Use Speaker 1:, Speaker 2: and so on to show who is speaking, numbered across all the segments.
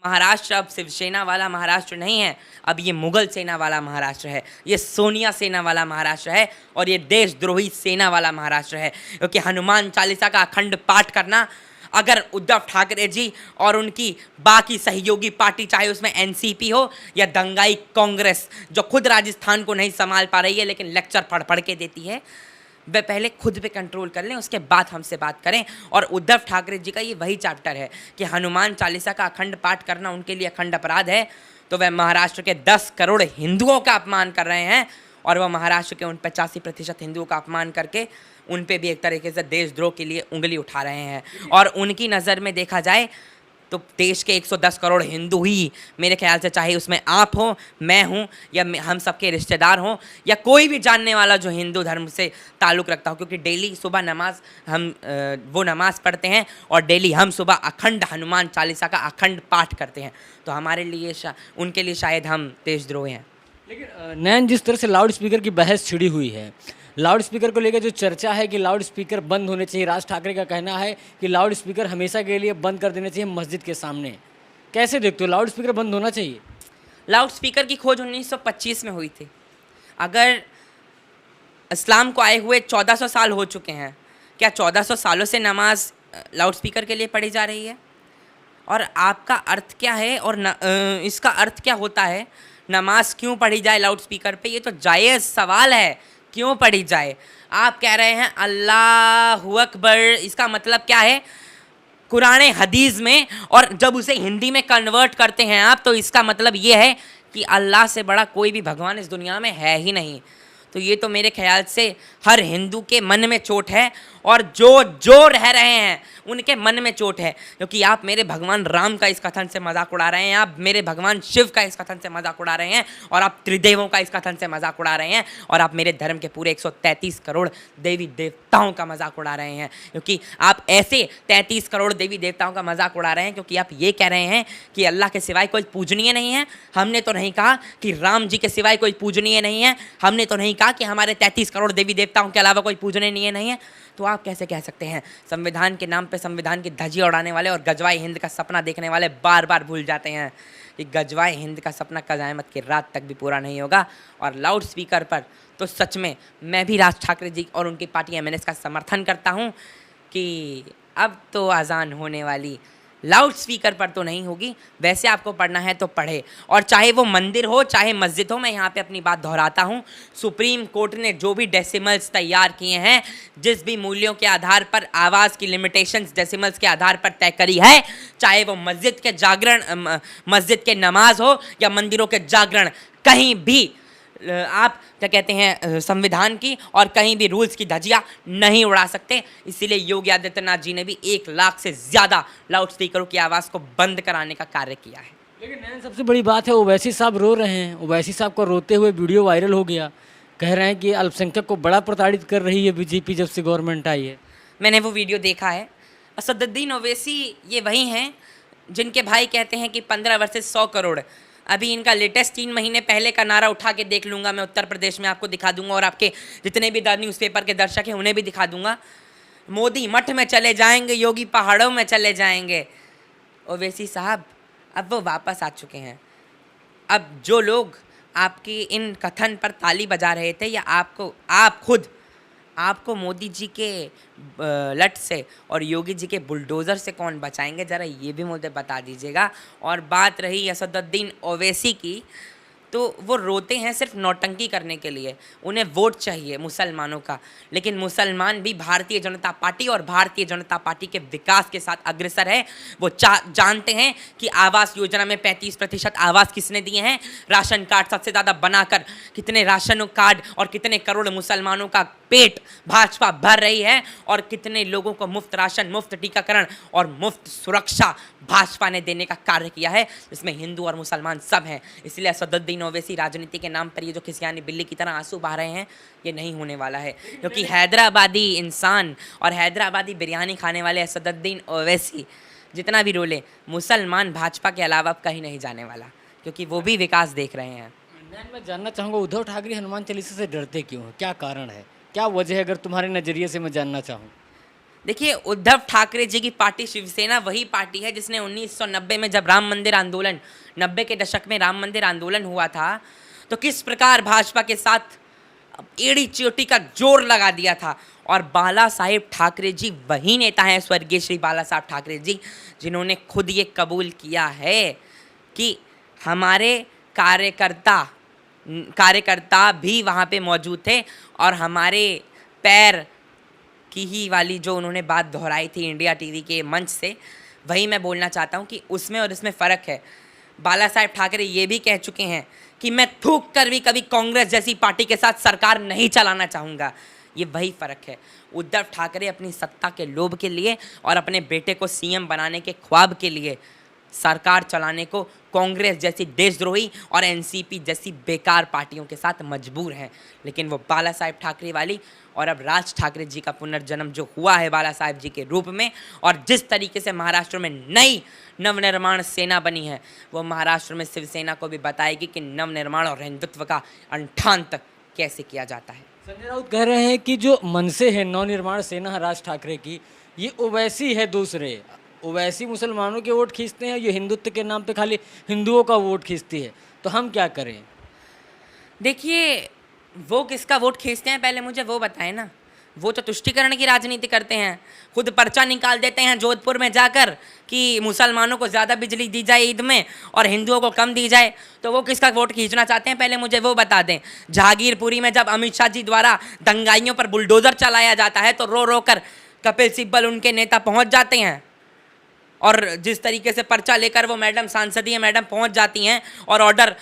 Speaker 1: महाराष्ट्र अब शिवसेना वाला महाराष्ट्र नहीं है, अब ये मुगल सेना वाला महाराष्ट्र है, ये सोनिया सेना वाला महाराष्ट्र है और ये देशद्रोही सेना वाला महाराष्ट्र है। क्योंकि हनुमान चालीसा का अखंड पाठ करना, अगर उद्धव ठाकरे जी और उनकी बाकी सहयोगी पार्टी, चाहे उसमें एनसीपी हो या दंगाई कांग्रेस जो खुद राजस्थान को नहीं संभाल पा रही है लेकिन लेक्चर पढ़ पढ़ के देती है, वे पहले खुद पे कंट्रोल कर लें, उसके बाद हमसे बात करें। और उद्धव ठाकरे जी का ये वही चैप्टर है कि हनुमान चालीसा का अखंड पाठ करना उनके लिए अखंड अपराध है, तो वह महाराष्ट्र के 10 करोड़ हिंदुओं का अपमान कर रहे हैं और वह महाराष्ट्र के उन 85% हिंदुओं का अपमान करके उन पे भी एक तरीके से देशद्रोह के लिए उंगली उठा रहे हैं। और उनकी नज़र में देखा जाए तो देश के 110 करोड़ हिंदू ही, मेरे ख्याल से, चाहे उसमें आप हो, मैं हूँ या हम सबके रिश्तेदार हों या कोई भी जानने वाला जो हिंदू धर्म से ताल्लुक़ रखता हो, क्योंकि डेली सुबह नमाज हम वो नमाज़ पढ़ते हैं और डेली हम सुबह अखंड हनुमान चालीसा का अखंड पाठ करते हैं, तो हमारे लिए उनके लिए शायद हम देशद्रोही हैं।
Speaker 2: लेकिन नैन, जिस तरह से लाउड स्पीकर की बहस छिड़ी हुई है, लाउड स्पीकर को लेकर जो चर्चा है कि लाउड स्पीकर बंद होने चाहिए, राज ठाकरे का कहना है कि लाउड स्पीकर हमेशा के लिए बंद कर देने चाहिए मस्जिद के सामने, कैसे देखते हो, लाउड स्पीकर बंद होना चाहिए?
Speaker 1: लाउड स्पीकर की खोज 1925 में हुई थी। अगर इस्लाम को आए हुए 1400 साल हो चुके हैं, क्या 1400 सालों से नमाज लाउड स्पीकर के लिए पढ़ी जा रही है? और आपका अर्थ क्या है और इसका अर्थ क्या होता है? नमाज क्यों पढ़ी जाए लाउड स्पीकर पे? ये तो जायज़ सवाल है, क्यों पढ़ी जाए? आप कह रहे हैं अल्लाहु अकबर, इसका मतलब क्या है? कुरान हदीस में, और जब उसे हिंदी में कन्वर्ट करते हैं आप, तो इसका मतलब ये है कि अल्लाह से बड़ा कोई भी भगवान इस दुनिया में है ही नहीं। तो ये तो मेरे ख्याल से हर हिंदू के मन में चोट है और जो रह रहे हैं उनके मन में चोट है, क्योंकि आप मेरे भगवान राम का इस कथन से मजाक उड़ा रहे हैं, आप मेरे भगवान शिव का इस कथन से मजाक उड़ा रहे हैं और आप त्रिदेवों का इस कथन से मजाक उड़ा रहे हैं और आप मेरे धर्म के पूरे 133 करोड़ देवी देवताओं का मजाक उड़ा रहे हैं। क्योंकि आप ऐसे 33 करोड़ देवी देवताओं का मजाक उड़ा रहे हैं क्योंकि आप ये कह रहे हैं कि अल्लाह के सिवाय कोई पूजनीय नहीं है। हमने तो नहीं कहा कि राम जी के सिवाय कोई पूजनीय नहीं है, हमने तो नहीं कहा कि हमारे 33 करोड़ देवी देवताओं के अलावा कोई पूजनीय नहीं है। तो आप कैसे कह सकते हैं? संविधान के नाम पे संविधान की धज्जियां उड़ाने वाले और गजवाए हिंद का सपना देखने वाले बार बार भूल जाते हैं कि गजवाए हिंद का सपना क़यामत की रात तक भी पूरा नहीं होगा। और लाउड स्पीकर पर तो सच में मैं भी राज ठाकरे जी और उनकी पार्टी एमएनएस का समर्थन करता हूं कि अब तो अजान होने वाली, लाउड स्पीकर पर तो नहीं होगी। वैसे आपको पढ़ना है तो पढ़े, और चाहे वो मंदिर हो चाहे मस्जिद हो। मैं यहाँ पे अपनी बात दोहराता हूँ, सुप्रीम कोर्ट ने जो भी डेसिमल्स तैयार किए हैं, जिस भी मूल्यों के आधार पर आवाज़ की लिमिटेशंस डेसिमल्स के आधार पर तय करी है, चाहे वो मस्जिद के जागरण, मस्जिद के नमाज हो या मंदिरों के जागरण, कहीं भी आप क्या कहते हैं संविधान की और कहीं भी रूल्स की धज्जियां नहीं उड़ा सकते। इसीलिए योगी आदित्यनाथ जी ने भी 1 लाख से ज़्यादा लाउड स्पीकरों की आवाज़ को बंद कराने का कार्य किया है।
Speaker 2: लेकिन नैन, सबसे बड़ी बात है, ओवैसी साहब रो रहे हैं। ओवैसी साहब को रोते हुए वीडियो वायरल हो गया, कह रहे हैं कि अल्पसंख्यक को बड़ा प्रताड़ित कर रही है बीजेपी जब से गवर्नमेंट आई है।
Speaker 1: मैंने वो वीडियो देखा है। असदुद्दीन ओवैसी ये वही हैं जिनके भाई कहते हैं कि 15 वर्सेस 100 करोड़। अभी इनका लेटेस्ट 3 महीने पहले का नारा उठा के देख लूँगा मैं, उत्तर प्रदेश में आपको दिखा दूंगा और आपके जितने भी न्यूज़पेपर के दर्शक हैं उन्हें भी दिखा दूंगा। मोदी मठ में चले जाएंगे, योगी पहाड़ों में चले जाएंगे। ओवैसी साहब अब वो वापस आ चुके हैं। अब जो लोग आपकी इन कथन पर ताली बजा रहे थे, या आपको मोदी जी के लट से और योगी जी के बुलडोज़र से कौन बचाएंगे, ज़रा ये भी मुझे बता दीजिएगा। और बात रही असदुद्दीन ओवैसी की, तो वो रोते हैं सिर्फ नौटंकी करने के लिए, उन्हें वोट चाहिए मुसलमानों का। लेकिन मुसलमान भी भारतीय जनता पार्टी और भारतीय जनता पार्टी के विकास के साथ अग्रसर है। वो जानते हैं कि आवास योजना में 35% आवास किसने दिए हैं, राशन कार्ड सबसे ज़्यादा बनाकर कितने राशन कार्ड और कितने करोड़ मुसलमानों का पेट भाजपा भर रही है, और कितने लोगों को मुफ्त राशन, मुफ्त टीकाकरण और मुफ्त सुरक्षा भाजपा ने देने का कार्य किया है, जिसमें हिंदू और मुसलमान सब हैं। इसलिए असदुद्दीन ओवैसी राजनीति के नाम पर ये जो खिसियानी बिल्ली की तरह आंसू बहा रहे हैं, ये नहीं होने वाला है। क्योंकि हैदराबादी इंसान और हैदराबादी बिरयानी खाने वाले असदुद्दीन ओवैसी जितना भी रोले, मुसलमान भाजपा के अलावा अब कहीं नहीं जाने वाला, क्योंकि वो भी विकास देख रहे हैं।
Speaker 2: मैं जानना चाहूँगा, उद्धव ठाकरे हनुमान चालीसा से डरते क्यों हैं? क्या कारण है, क्या वजह है, अगर तुम्हारे नज़रिए से मैं जानना चाहूँ?
Speaker 1: देखिए, उद्धव ठाकरे जी की पार्टी शिवसेना वही पार्टी है जिसने 1990 में जब राम मंदिर आंदोलन 90 के दशक में राम मंदिर आंदोलन हुआ था, तो किस प्रकार भाजपा के साथ एड़ी चोटी का जोर लगा दिया था। और बाला साहेब ठाकरे जी वही नेता हैं, स्वर्गीय श्री बाला साहब ठाकरे जी, जिन्होंने खुद ये कबूल किया है कि हमारे कार्यकर्ता भी वहाँ पे मौजूद थे और हमारे पैर की ही वाली जो उन्होंने बात दोहराई थी इंडिया टीवी के मंच से, वही मैं बोलना चाहता हूँ कि उसमें और इसमें फ़र्क है। बाला साहेब ठाकरे ये भी कह चुके हैं कि मैं थूक कर भी कभी कांग्रेस जैसी पार्टी के साथ सरकार नहीं चलाना चाहूँगा। ये वही फ़र्क है। उद्धव ठाकरे अपनी सत्ता के लोभ के लिए और अपने बेटे को सीएम बनाने के ख्वाब के लिए सरकार चलाने को कांग्रेस जैसी देशद्रोही और एनसीपी जैसी बेकार पार्टियों के साथ मजबूर हैं। लेकिन वो बाला साहेब ठाकरे वाली और अब राज ठाकरे जी का पुनर्जन्म जो हुआ है बाला साहेब जी के रूप में, और जिस तरीके से महाराष्ट्र में नई नवनिर्माण सेना बनी है, वो महाराष्ट्र में शिवसेना को भी बताएगी कि नवनिर्माण और हिंदुत्व का अंठांत कैसे किया जाता है।
Speaker 2: संजय राउत कह रहे हैं कि जो मनसे है नवनिर्माण सेना राज ठाकरे की, ये ओवैसी है, दूसरे ओवैसी मुसलमानों के वोट खींचते हैं, ये हिंदुत्व के नाम पे खाली हिंदुओं का वोट खींचती है। तो हम क्या करें?
Speaker 1: देखिए, वो किसका वोट खींचते हैं पहले मुझे वो बताएं ना। वो तो तुष्टीकरण की राजनीति करते हैं, खुद पर्चा निकाल देते हैं जोधपुर में जाकर कि मुसलमानों को ज़्यादा बिजली दी जाए ईद में और हिंदुओं को कम दी जाए। तो वो किसका वोट खींचना चाहते हैं पहले मुझे वो बता दें। जहांगीरपुरी में जब अमित शाह जी द्वारा दंगाइयों पर बुलडोज़र चलाया जाता है तो रो रो कर कपिल सिब्बल उनके नेता पहुंच जाते हैं, और जिस तरीके से पर्चा लेकर वो मैडम सांसदीय मैडम पहुंच जाती हैं और ऑर्डर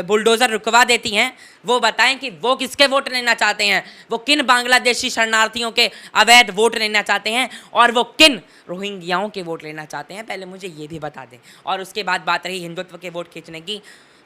Speaker 1: बुलडोज़र रुकवा देती हैं, वो बताएं कि वो किसके वोट लेना चाहते हैं, वो किन बांग्लादेशी शरणार्थियों के अवैध वोट लेना चाहते हैं और वो किन रोहिंग्याओं के वोट लेना चाहते हैं, पहले मुझे ये भी बता दें। और उसके बाद बात रही हिंदुत्व के वोट खींचने की,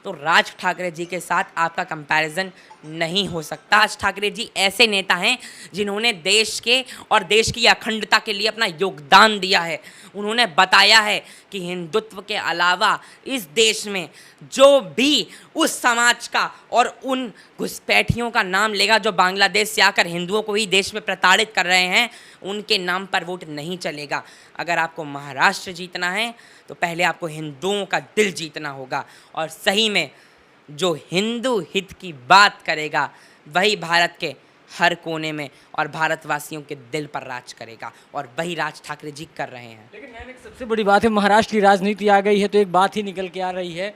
Speaker 1: तो राज ठाकरे जी के साथ आपका कंपैरिजन नहीं हो सकता। राज ठाकरे जी ऐसे नेता हैं जिन्होंने देश के और देश की अखंडता के लिए अपना योगदान दिया है। उन्होंने बताया है कि हिंदुत्व के अलावा इस देश में जो भी उस समाज का और उन घुसपैठियों का नाम लेगा जो बांग्लादेश से आकर हिंदुओं को ही देश में प्रताड़ित कर रहे हैं, उनके नाम पर वोट नहीं चलेगा। अगर आपको महाराष्ट्र जीतना है तो पहले आपको हिंदुओं का दिल जीतना होगा, और सही में जो हिंदू हित की बात करेगा वही भारत के हर कोने में और भारतवासियों के दिल पर राज करेगा, और वही राज ठाकरे जी कर रहे हैं।
Speaker 2: लेकिन मैम, एक सबसे बड़ी बात है, महाराष्ट्र की राजनीति आ गई है तो एक बात ही निकल के आ रही है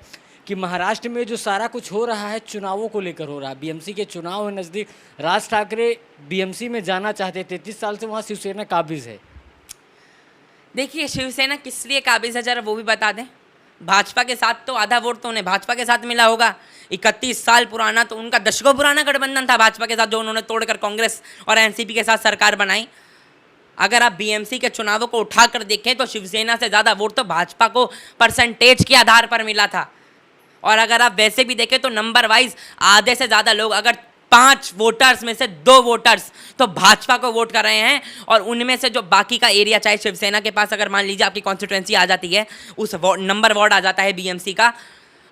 Speaker 2: कि महाराष्ट्र में जो सारा कुछ हो रहा है चुनावों को लेकर हो रहा है। बीएमसी के चुनाव है नज़दीक, राज ठाकरे बीएमसी में जाना चाहते, 33 साल से वहाँ शिवसेना काबिज है।
Speaker 1: देखिए, शिवसेना किस लिए काबिज है जरा वो भी बता दें। भाजपा के साथ तो आधा वोट तो उन्हें भाजपा के साथ मिला होगा। 31 साल पुराना तो उनका दशकों पुराना गठबंधन था भाजपा के साथ, जो उन्होंने तोड़कर कांग्रेस और एनसीपी के साथ सरकार बनाई। अगर आप बीएमसी के चुनावों को उठाकर देखें तो शिवसेना से ज़्यादा वोट तो भाजपा को परसेंटेज के आधार पर मिला था। और अगर आप वैसे भी देखें तो नंबर वाइज आधे से ज़्यादा लोग, अगर 5 वोटर्स में से 2 वोटर्स तो भाजपा को वोट कर रहे हैं, और उनमें से जो बाकी का एरिया, चाहे शिवसेना के पास अगर मान लीजिए आपकी कॉन्स्टिट्यूएंसी आ जाती है, उस नंबर वार्ड आ जाता है बीएमसी का,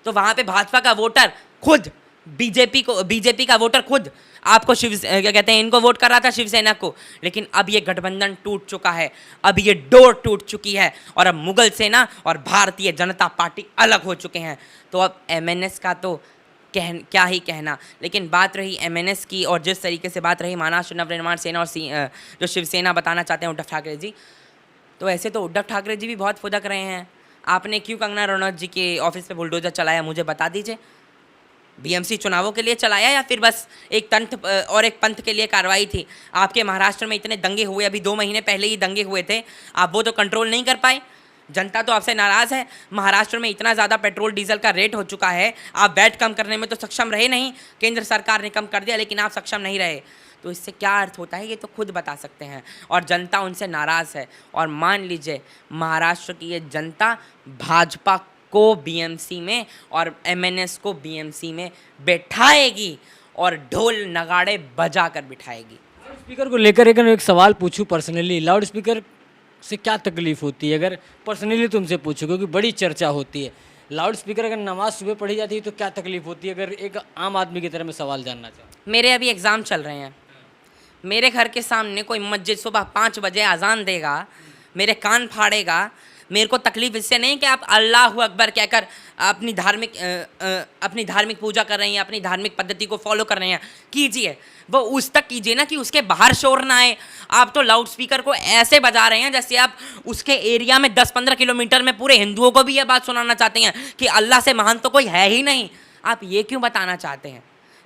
Speaker 1: तो वहाँ पे भाजपा का वोटर खुद बीजेपी का वोटर खुद आपको क्या कहते हैं, इनको वोट कर रहा था शिवसेना को। लेकिन अब ये गठबंधन टूट चुका है, अब ये डोर टूट चुकी है, और अब मुगल सेना और भारतीय जनता पार्टी अलग हो चुके हैं। तो अब एमएनएस का तो क्या ही कहना। लेकिन बात रही एमएनएस की, और जिस तरीके से बात रही महाराष्ट्र नवनिर्माण सेना और जो शिवसेना बताना चाहते हैं उद्धव ठाकरे जी, तो ऐसे तो उद्धव ठाकरे जी भी बहुत फुदक रहे हैं। आपने क्यों कंगना रनौत जी के ऑफिस पे बुलडोजर चलाया, मुझे बता दीजिए। बीएमसी चुनावों के लिए चलाया या फिर बस एक तंत्र और एक पंथ के लिए कार्रवाई थी? आपके महाराष्ट्र में इतने दंगे हुए, अभी 2 महीने पहले ही दंगे हुए थे, आप वो तो कंट्रोल नहीं कर पाए। जनता तो आपसे नाराज़ है। महाराष्ट्र में इतना ज़्यादा पेट्रोल डीजल का रेट हो चुका है, आप वैट कम करने में तो सक्षम रहे नहीं, केंद्र सरकार ने कम कर दिया लेकिन आप सक्षम नहीं रहे। तो इससे क्या अर्थ होता है ये तो खुद बता सकते हैं, और जनता उनसे नाराज़ है। और मान लीजिए महाराष्ट्र की ये जनता भाजपा को बीएमसी में और एमएनएस को बीएमसी में बैठाएगी और ढोल नगाड़े बजा कर बिठाएगी।
Speaker 2: लाउड स्पीकर को लेकर एक सवाल पूछूं पर्सनली, लाउड स्पीकर से क्या तकलीफ होती है? अगर पर्सनली तुमसे पूछो, क्योंकि बड़ी चर्चा होती है, लाउड स्पीकर अगर नमाज सुबह पढ़ी जाती है तो क्या तकलीफ होती है? अगर एक आम आदमी की तरह मैं सवाल जानना चाहूँ।
Speaker 1: मेरे अभी एग्ज़ाम चल रहे हैं, मेरे घर के सामने कोई मस्जिद सुबह 5 बजे अजान देगा, मेरे कान फाड़ेगा, मेरे को तकलीफ़ इससे नहीं कि आप अल्लाह अकबर कहकर अपनी धार्मिक पूजा कर रहे हैं, अपनी धार्मिक पद्धति को फॉलो कर रहे हैं, कीजिए, वो उस तक कीजिए ना कि उसके बाहर शोर ना आए। आप तो लाउड स्पीकर को ऐसे बजा रहे हैं जैसे आप उसके एरिया में 10-15 किलोमीटर में पूरे हिंदुओं को भी ये बात सुनाना चाहते हैं कि अल्लाह से महान तो कोई है ही नहीं। आप ये क्यों बताना चाहते हैं?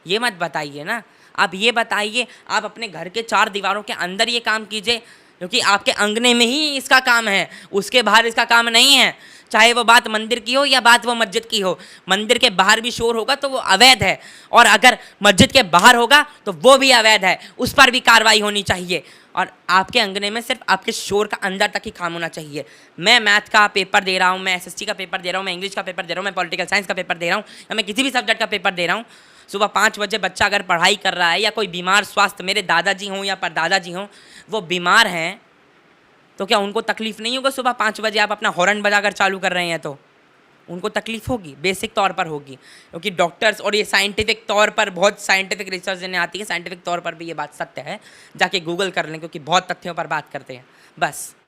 Speaker 1: ये मत बताइए ना। आप ये बताइए, आप अपने घर के 4 दीवारों के अंदर ये काम कीजिए, क्योंकि आपके अंगने में ही इसका काम है, उसके बाहर इसका काम नहीं है। चाहे वो बात मंदिर की हो या बात वो मस्जिद की हो, मंदिर के बाहर भी शोर होगा तो वो अवैध है, और अगर मस्जिद के बाहर होगा तो वो भी अवैध है, उस पर भी कार्रवाई होनी चाहिए। और आपके अंगने में सिर्फ आपके शोर का अंदर तक ही काम होना चाहिए। मैं मैथ का पेपर दे रहा हूँ, मैं एसएसटी का पेपर दे रहा हूँ, मैं इंग्लिश का पेपर दे रहा हूँ, मैं पॉलिटिकल साइंस का पेपर दे रहा हूँ, या मैं किसी भी सब्जेक्ट का पेपर दे रहा हूँ, सुबह 5 बजे बच्चा अगर पढ़ाई कर रहा है या कोई बीमार स्वास्थ्य, मेरे दादाजी हों या परदादाजी हों, वो बीमार हैं, तो क्या उनको तकलीफ़ नहीं होगा? सुबह 5 बजे आप अपना हॉर्न बजाकर चालू कर रहे हैं तो उनको तकलीफ़ होगी, बेसिक तौर पर होगी, क्योंकि डॉक्टर्स, और ये साइंटिफिक तौर पर बहुत साइंटिफिक रिसर्च देने आती है, साइंटिफिक तौर पर भी ये बात सत्य है, जाके गूगल कर लें, क्योंकि बहुत तथ्यों पर बात करते हैं। बस।